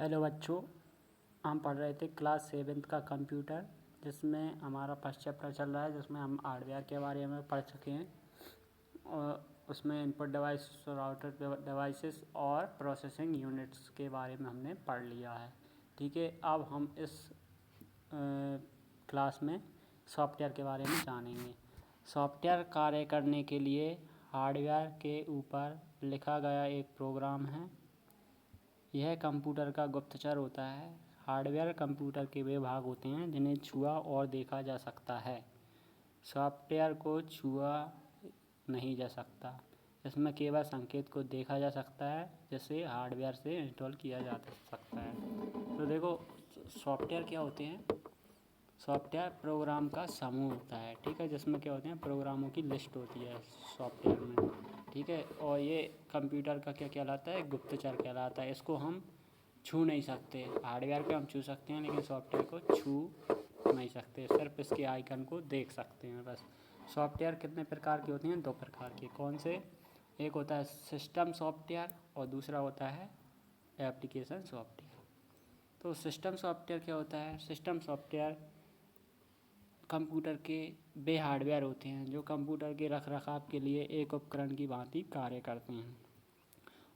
Hello बच्चों, हम पढ़ रहे थे क्लास 7th का कंप्यूटर, जिसमें हमारा फर्स्ट चैप्टर चल रहा है, जिसमें हम हार्डवेयर के बारे में पढ़ चुके हैं। और उसमें इनपुट डिवाइस और आउटपुट डिवाइसेस और प्रोसेसिंग यूनिट्स के बारे में हमने पढ़ लिया है। ठीक है, अब हम इस क्लास में सॉफ्टवेयर के बारे में जानेंगे। सॉफ्टवेयर कार्य करने के लिए हार्डवेयर के ऊपर लिखा गया एक प्रोग्राम है। यह कंप्यूटर का गुप्तचर होता है। हार्डवेयर कंप्यूटर के वे भाग होते हैं जिन्हें छुआ और देखा जा सकता है। सॉफ्टवेयर को छुआ नहीं जा सकता। इसमें केवल संकेत को देखा जा सकता है, जिसे हार्डवेयर से इंस्टॉल किया जा सकता है। तो देखो, सॉफ्टवेयर क्या होते हैं? सॉफ्टवेयर प्रोग्राम का समूह होता है, ठीक है, जिसमें क्या होते हैं, प्रोग्रामों की लिस्ट होती है सॉफ्टवेयर में, ठीक है। और ये कंप्यूटर का क्या कहलाता है? गुप्तचर कहलाता है। इसको हम छू नहीं सकते। हार्डवेयर को हम छू सकते हैं, लेकिन सॉफ्टवेयर को छू नहीं सकते, सिर्फ इसके आइकन को देख सकते हैं बस। सॉफ्टवेयर कितने प्रकार के होते हैं? 2 प्रकार के। कौन से? एक होता है सिस्टम सॉफ्टवेयर और दूसरा होता है एप्लीकेशन सॉफ्टवेयर। तो सिस्टम सॉफ्टवेयर क्या होता है? सिस्टम सॉफ्टवेयर कंप्यूटर के वे हार्डवेयर होते हैं जो कंप्यूटर के रखरखाव के लिए एक उपकरण की भांति कार्य करते हैं।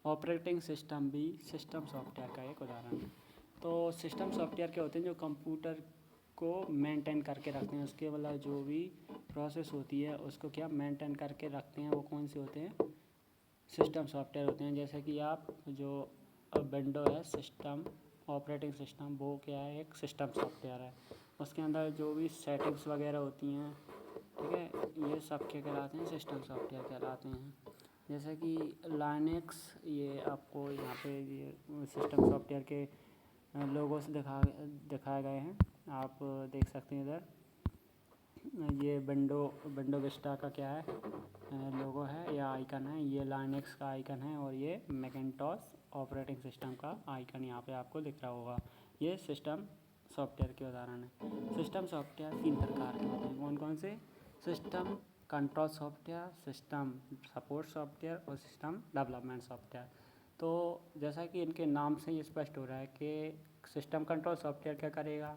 ऑपरेटिंग सिस्टम भी सिस्टम सॉफ्टवेयर का एक उदाहरण है। तो सिस्टम सॉफ्टवेयर क्या होते हैं? जो कंप्यूटर को मेंटेन करके रखते हैं, उसके मतलब जो भी प्रोसेस होती है उसको क्या मेंटेन करके रखते हैं, वो कौन से होते हैं? सिस्टम सॉफ्टवेयर होते हैं। जैसे कि आप जो विंडो है सिस्टम ऑपरेटिंग सिस्टम, वो क्या है? एक सिस्टम सॉफ्टवेयर है। उसके अंदर जो भी सेटिंग्स वगैरह होती हैं, ठीक है, ये सब क्या कहलाते हैं? सिस्टम सॉफ्टवेयर कहलाते हैं। जैसे कि लाइनेक्स, ये आपको यहाँ पे ये सिस्टम सॉफ्टवेयर के लोगों से दिखाए गए हैं, आप देख सकते हैं इधर। ये विंडो विस्टा का क्या है? लोगो है या आइकन है। ये लाइनेक्स का आइकन है और ये मैकिन्टॉश ऑपरेटिंग सिस्टम का आइकन यहाँ पे आपको दिख रहा होगा। ये सिस्टम सॉफ्टवेयर के उदाहरण है। सिस्टम सॉफ्टवेयर 3 प्रकार के होते हैं। कौन कौन से? System control software, system support software और सिस्टम डेवलपमेंट सॉफ्टवेयर। तो जैसा कि इनके नाम से ही स्पष्ट हो रहा है कि सिस्टम कंट्रोल सॉफ्टवेयर क्या करेगा?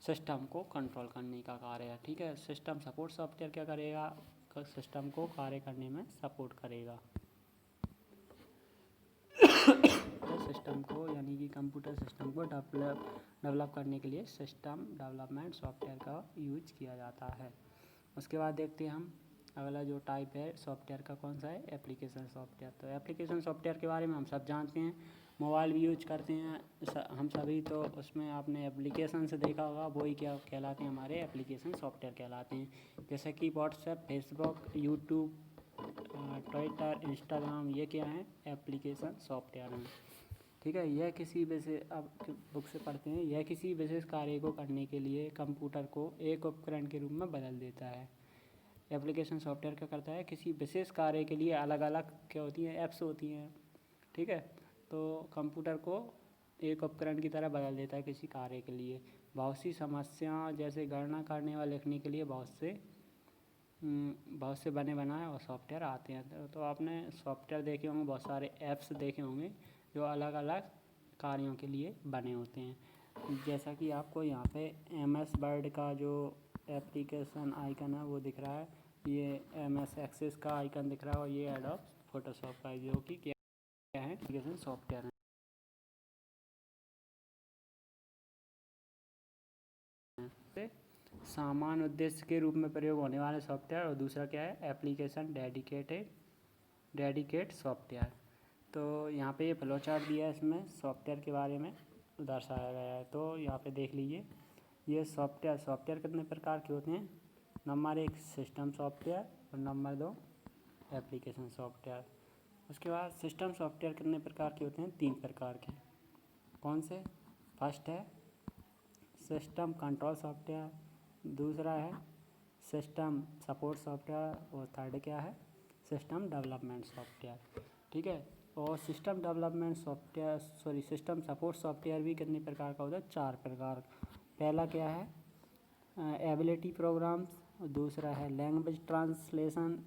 सिस्टम को कंट्रोल करने का कार्य है, ठीक है। सिस्टम सपोर्ट सॉफ्टवेयर क्या करेगा? सिस्टम को कार्य करने में सपोर्ट करेगा। तो सिस्टम को यानी कि कंप्यूटर सिस्टम को डेवलप करने के लिए सिस्टम डेवलपमेंट सॉफ्टवेयर का यूज किया जाता है। उसके बाद देखते हैं हम अगला जो टाइप है सॉफ्टवेयर का, कौन सा है? Application software. तो एप्लीकेशन सॉफ्टवेयर के बारे में हम सब जानते हैं, मोबाइल भी यूज करते हैं हम सभी। तो उसमें आपने एप्लीकेशन से देखा होगा, वही क्या कहलाते हैं? हमारे एप्लीकेशन सॉफ्टवेयर कहलाते हैं। जैसे कि WhatsApp, Facebook, YouTube, Twitter, Instagram, ये क्या है? एप्लीकेशन सॉफ्टवेयर हैं, ठीक है। यह किसी विशेष, अब बुक से पढ़ते हैं, यह किसी विशेष कार्य को करने के लिए कंप्यूटर को एक उपकरण के रूप में बदल देता है। एप्लीकेशन सॉफ्टवेयर क्या करता है? किसी विशेष कार्य के लिए अलग अलग क्या होती हैं? ऐप्स होती हैं, ठीक है। तो कंप्यूटर को एक उपकरण की तरह बदल देता है किसी कार्य के लिए। बहुत सी समस्या जैसे गणना करने व लिखने के लिए बहुत से बने बनाए और सॉफ्टवेयर आते हैं। तो आपने सॉफ्टवेयर देखे होंगे, बहुत सारे ऐप्स देखे होंगे जो अलग अलग कार्यों के लिए बने होते हैं। जैसा कि आपको यहाँ पे MS वर्ड का जो एप्लीकेशन आइकन है वो दिख रहा है, ये MS एक्सेस का आइकन दिख रहा है, और ये एडोब फोटोशॉप का, जो कि क्या है? एप्लीकेशन सॉफ्टवेयर है। सामान्य उद्देश्य के रूप में प्रयोग होने वाले सॉफ्टवेयर, और दूसरा क्या है? Application dedicate software. तो यहाँ पे ये फ्लो चार्ट दिया है, इसमें सॉफ्टवेयर के बारे में दर्शाया गया है। तो यहाँ पे देख लीजिए, ये सॉफ्टवेयर कितने प्रकार के होते हैं? नंबर 1 सिस्टम सॉफ्टवेयर और नंबर 2 एप्लीकेशन सॉफ्टवेयर। उसके बाद सिस्टम सॉफ्टवेयर कितने प्रकार के होते हैं? 3 प्रकार के। कौन से? फर्स्ट है सिस्टम कंट्रोल सॉफ्टवेयर, दूसरा है सिस्टम सपोर्ट सॉफ्टवेयर, और थर्ड क्या है? सिस्टम डेवलपमेंट सॉफ्टवेयर, ठीक है। और system development software system support software भी कितने प्रकार का होता है? 4 प्रकार। पहला क्या है? एबिलिटी प्रोग्राम्स, दूसरा है लैंग्वेज ट्रांसलेशन,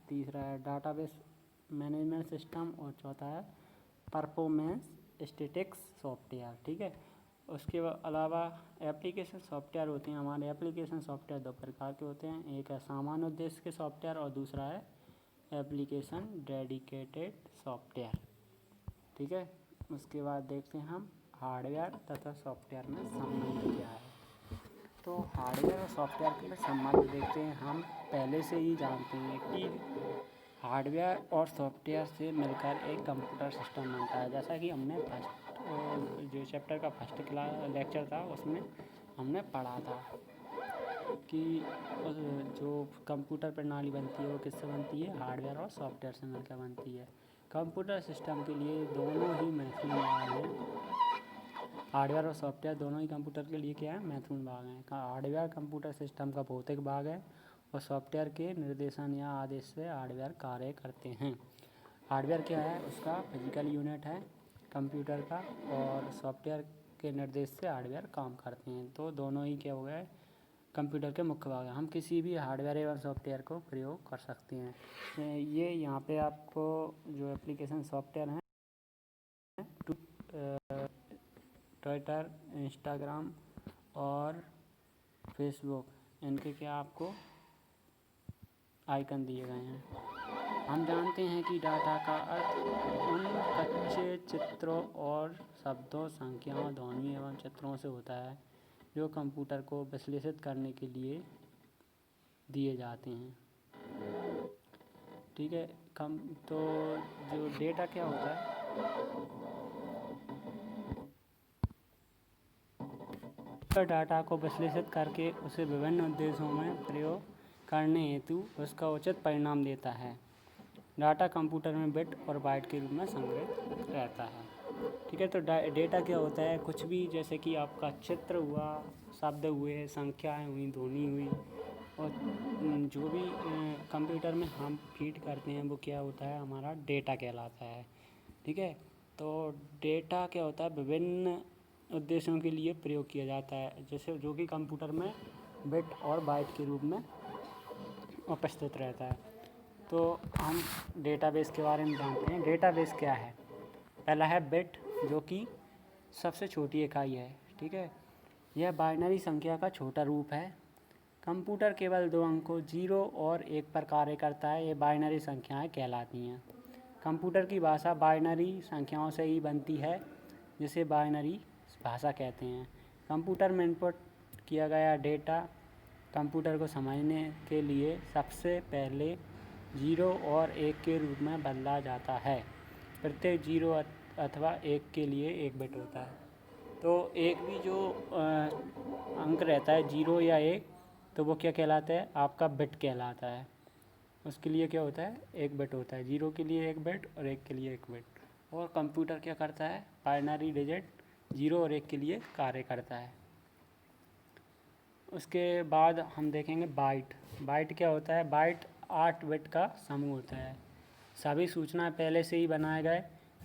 तीसरा है डाटाबेस मैनेजमेंट सिस्टम, और चौथा है परफॉर्मेंस स्टैटिक्स सॉफ्टवेयर, ठीक है। उसके अलावा एप्लीकेशन सॉफ्टवेयर होते हैं हमारे। एप्लीकेशन सॉफ्टवेयर दो प्रकार के होते हैं, एक है सामान्य उद्देश्य के सॉफ्टवेयर और दूसरा है एप्लीकेशन डेडिकेटेड सॉफ्टवेयर, ठीक है। उसके बाद देखते हैं हम हार्डवेयर तथा सॉफ्टवेयर में संबंध क्या है। तो हार्डवेयर और सॉफ्टवेयर के संबंध देखते हैं। हम पहले से ही जानते हैं कि हार्डवेयर और सॉफ्टवेयर से मिलकर एक कंप्यूटर सिस्टम बनता है। जैसा कि हमने जो चैप्टर का फर्स्ट क्लास लेक्चर था उसमें हमने पढ़ा था कि जो कंप्यूटर प्रणाली बनती है वो किससे बनती है, हार्डवेयर और सॉफ्टवेयर से मिलकर बनती है। कंप्यूटर सिस्टम के लिए दोनों ही महत्वपूर्ण भाग हैं। हार्डवेयर और सॉफ्टवेयर दोनों ही कंप्यूटर के लिए क्या है, महत्वपूर्ण भाग हैं। हार्डवेयर कंप्यूटर सिस्टम का भौतिक भाग है और सॉफ्टवेयर के निर्देशन या आदेश से हार्डवेयर कार्य करते हैं। हार्डवेयर क्या है, उसका फिजिकल यूनिट है कंप्यूटर का, और सॉफ्टवेयर के निर्देश से हार्डवेयर काम करते हैं। तो दोनों ही क्या हो गए, कंप्यूटर के मुख्य भाग हैं। हम किसी भी हार्डवेयर एवं सॉफ्टवेयर को प्रयोग कर सकते हैं। ये यहाँ पे आपको जो एप्लीकेशन सॉफ्टवेयर हैं, ट्विटर, इंस्टाग्राम और फेसबुक, इनके क्या आपको आइकन दिए गए हैं। हम जानते हैं कि डाटा का अर्थ उन कच्चे चित्रों और शब्दों, संख्याओं, ध्वनि एवं चित्रों से होता है जो कंप्यूटर को विश्लेषित करने के लिए दिए जाते हैं, ठीक है। तो जो डेटा क्या होता है, डाटा को विश्लेषित करके उसे विभिन्न उद्देश्यों में प्रयोग करने हेतु उसका उचित परिणाम देता है। डाटा कंप्यूटर में बिट और बाइट के रूप में संग्रहित रहता है, ठीक है। तो डेटा क्या होता है, कुछ भी, जैसे कि आपका चित्र हुआ, शब्द हुए, संख्याएं हुई, ध्वनि हुई, और जो भी कंप्यूटर में हम फीड करते हैं वो क्या होता है, हमारा डेटा कहलाता है, ठीक है। तो डेटा क्या होता है, विभिन्न उद्देश्यों के लिए प्रयोग किया जाता है, जैसे जो कि कंप्यूटर में बिट और बाइट के रूप में उपस्थित रहता है। तो हम डेटाबेस के बारे में जानते हैं। डेटाबेस क्या है, पहला है बिट, जो कि सबसे छोटी इकाई है, ठीक है। यह बाइनरी संख्या का छोटा रूप है। कंप्यूटर केवल दो अंकों 0 और 1 पर कार्य करता है। ये बाइनरी संख्याएं कहलाती हैं। कंप्यूटर की भाषा बाइनरी संख्याओं से ही बनती है, जिसे बाइनरी भाषा कहते हैं। कंप्यूटर में इनपुट किया गया डेटा कंप्यूटर को समझने के लिए सबसे पहले 0 और 1 के रूप में बदला जाता है। प्रत्येक 0 अथवा 1 के लिए एक बिट होता है। तो एक भी जो अंक रहता है 0 या 1, तो वो क्या कहलाता है, आपका बिट कहलाता है। उसके लिए क्या होता है, एक बिट होता है। 0 के लिए एक बिट और 1 के लिए एक बिट। और कंप्यूटर क्या करता है, बाइनरी डिजिट 0 और 1 के लिए कार्य करता है। उसके बाद हम देखेंगे बाइट। बाइट क्या होता है, बाइट 8 बिट का समूह होता है। सभी सूचनाएं पहले से ही बनाए गए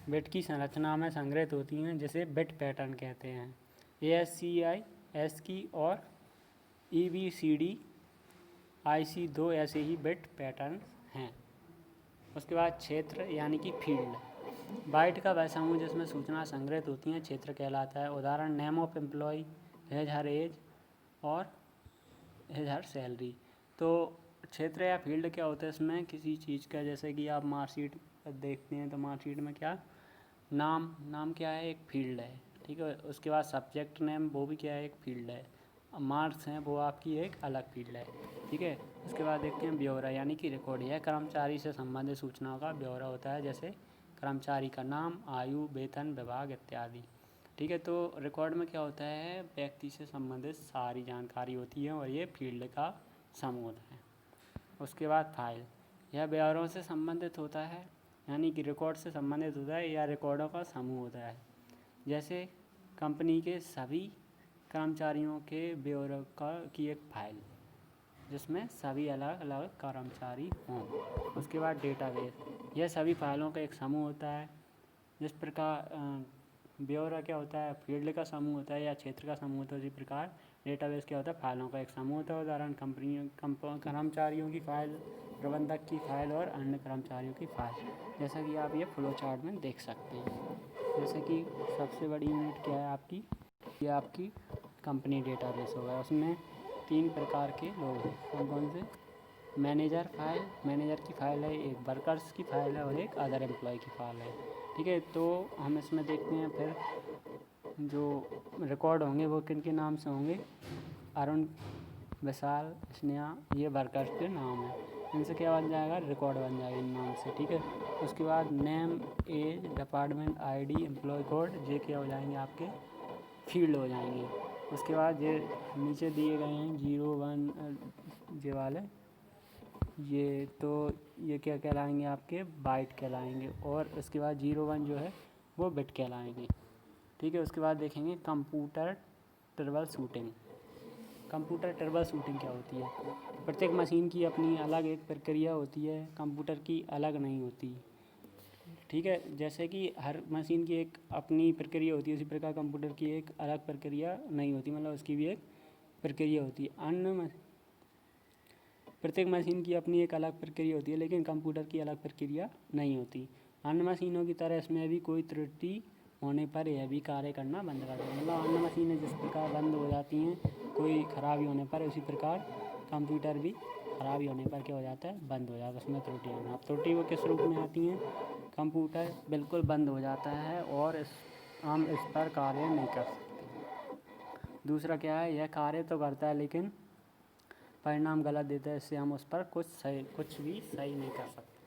बिट की संरचना में संग्रहित होती हैं, जिसे बिट पैटर्न कहते हैं। ASCII, ASCII और EBCD IC 2 ऐसे ही बिट पैटर्न हैं। उसके बाद क्षेत्र यानी कि फील्ड। बाइट का वह समूह जिसमें सूचना संग्रहित होती हैं क्षेत्र कहलाता है। उदाहरण नेम ऑफ एम्प्लॉय, हर एज और हर सैलरी। तो क्षेत्र या फील्ड क्या होता है, इसमें किसी चीज़ का, जैसे कि आप मार्कशीट देखते हैं तो मार्कशीट में क्या, नाम क्या है, एक फील्ड है, ठीक है। उसके बाद सब्जेक्ट नेम, वो भी क्या है, एक फील्ड है। मार्क्स हैं, वो आपकी एक अलग फील्ड है, ठीक है। उसके बाद देखते हैं ब्यौरा यानी कि रिकॉर्ड। यह कर्मचारी से संबंधित सूचनाओं का ब्यौरा होता है, जैसे कर्मचारी का नाम, आयु, वेतन, विभाग इत्यादि, ठीक है। तो रिकॉर्ड में क्या होता है, व्यक्ति से संबंधित सारी जानकारी होती है और ये फील्ड का समूह होता है। उसके बाद फाइल, यह ब्यौरों से संबंधित होता है, यानी कि रिकॉर्ड से संबंधित होता है या रिकॉर्डों का समूह होता है, जैसे कंपनी के सभी कर्मचारियों के ब्यौरों की एक फाइल, जिसमें सभी अलग अलग कर्मचारी हों। उसके बाद डेटाबेस, यह सभी फाइलों का एक समूह होता है। जिस प्रकार ब्यौरा क्या होता है, फील्ड का समूह होता है या क्षेत्र का समूह होता है, उसी प्रकार डेटाबेस क्या होता है, फाइलों का एक समूह होता है। उदाहरण कर्मचारियों की फाइल, प्रबंधक की फाइल और अन्य कर्मचारियों की फाइल, जैसा कि आप ये फ्लो चार्ट में देख सकते हैं। जैसे कि सबसे बड़ी यूनिट क्या है आपकी, ये आपकी कंपनी डेटाबेस होगा। उसमें 3 प्रकार के लोग हैं। कौन कौन से? मैनेजर की फ़ाइल है, एक वर्कर्स की फ़ाइल है और एक अदर एम्प्लॉय की फ़ाइल है। ठीक है, तो हम इसमें देखते हैं फिर जो रिकॉर्ड होंगे वो किन के नाम से होंगे। अरुण, विशाल, स्नेहा, ये वर्कर्स के नाम हैं। इनसे क्या बन जाएगा? रिकॉर्ड बन जाएगा इन नाम से। ठीक है, उसके बाद name, age, department, ID, employee code, ये क्या हो जाएंगे? आपके फील्ड हो जाएंगे। उसके बाद ये नीचे दिए गए हैं 0, 1 ये वाले, ये तो ये क्या कहलाएंगे? आपके बाइट कहलाएंगे। और उसके बाद 0, 1 जो है वो बिट कहलाएंगे। ठीक है, उसके बाद देखेंगे computer trouble shooting. Computer trouble shooting क्या होती है? प्रत्येक मशीन की अपनी अलग एक प्रक्रिया होती है, कंप्यूटर की अलग नहीं होती। ठीक है, जैसे कि हर मशीन की एक अपनी प्रक्रिया होती है, उसी प्रकार कंप्यूटर की एक अलग प्रक्रिया नहीं होती, मतलब उसकी भी एक प्रक्रिया होती है। प्रत्येक मशीन की अपनी एक अलग प्रक्रिया होती है, लेकिन कंप्यूटर की अलग प्रक्रिया नहीं होती। अन्य मशीनों की तरह इसमें भी कोई त्रुटि होने पर यह भी कार्य करना बंद कर देगा। मतलब अन्य मशीनें जिस प्रकार बंद हो जाती हैं कोई खराबी होने पर, उसी प्रकार कंप्यूटर भी खराबी होने पर क्या हो जाता है? बंद हो जाता है, उसमें त्रुटि आना। अब त्रुटि वो किस रूप में आती हैं? कंप्यूटर बिल्कुल बंद हो जाता है और हम इस पर कार्य नहीं कर सकते। दूसरा क्या है? यह कार्य तो करता है लेकिन परिणाम गलत देता है, इससे हम उस पर कुछ भी सही नहीं कर सकते।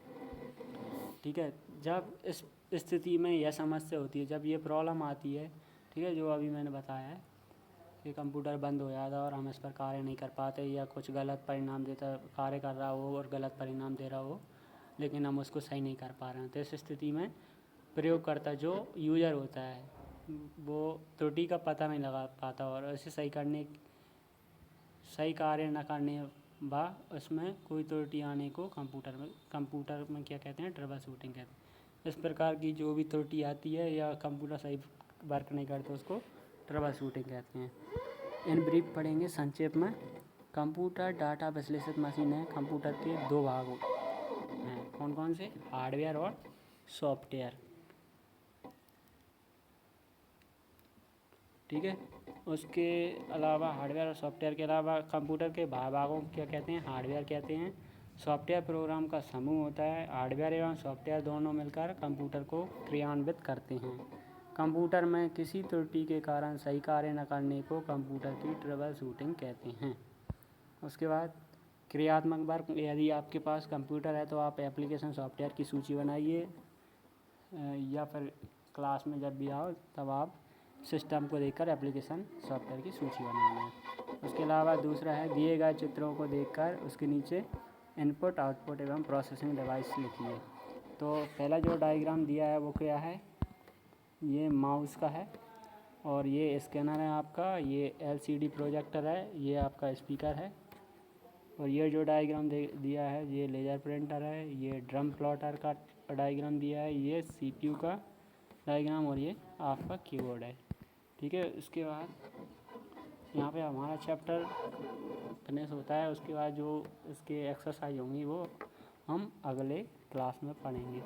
ठीक है, जब इस स्थिति में यह समस्या होती है, जब ये प्रॉब्लम आती है, ठीक है, जो अभी मैंने बताया है कि कंप्यूटर बंद हो जाता है और हम इस पर कार्य नहीं कर पाते, या कुछ गलत परिणाम देता, कार्य कर रहा हो और गलत परिणाम दे रहा हो, लेकिन हम उसको सही नहीं कर पा रहे हैं, तो इस स्थिति में प्रयोगकर्ता जो यूज़र होता है वो त्रुटि का पता नहीं लगा पाता और इसे सही कार्य न करने व उसमें कोई त्रुटि आने को कंप्यूटर में क्या कहते हैं? ट्रबल शूटिंग कहते हैं। इस प्रकार की जो भी त्रुटि आती है या कंप्यूटर सही वर्क नहीं करते, उसको ट्रबल शूटिंग कहते हैं। इन ब्रीफ पढ़ेंगे संक्षेप में। कंप्यूटर डाटा विश्लेषित मशीन है। कंप्यूटर के 2 भाग हैं। कौन कौन से? हार्डवेयर और सॉफ्टवेयर। ठीक है, उसके अलावा हार्डवेयर और सॉफ्टवेयर के अलावा कंप्यूटर के भागों को क्या कहते हैं? हार्डवेयर कहते हैं। सॉफ्टवेयर प्रोग्राम का समूह होता है। हार्डवेयर एवं सॉफ्टवेयर दोनों मिलकर कंप्यूटर को क्रियान्वित करते हैं। कंप्यूटर में किसी त्रुटि के कारण सही कार्य न करने को कंप्यूटर की ट्रबल शूटिंग कहते हैं। उसके बाद क्रियात्मक वर्क। यदि आपके पास कंप्यूटर है तो आप एप्लीकेशन सॉफ्टवेयर की सूची बनाइए, या फिर क्लास में जब भी आओ तब आप सिस्टम को देखकर एप्लीकेशन सॉफ्टवेयर की सूची बनाना है। उसके अलावा दूसरा है दिए गए चित्रों को देखकर उसके नीचे इनपुट, आउटपुट एवं प्रोसेसिंग डिवाइस लिखिए। तो पहला जो डायग्राम दिया है वो क्या है? ये माउस का है और ये स्कैनर है आपका, ये LCD प्रोजेक्टर है, ये आपका स्पीकर है, और ये जो डायग्राम दिया है ये लेज़र प्रिंटर है, ये ड्रम प्लॉटर का डायग्राम दिया है, ये CPU का डायग्राम, और ये आपका कीबोर्ड है। ठीक है, उसके बाद यहाँ पे हमारा चैप्टर फिनिश होता है। उसके बाद जो इसके एक्सरसाइज होंगी वो हम अगले क्लास में पढ़ेंगे।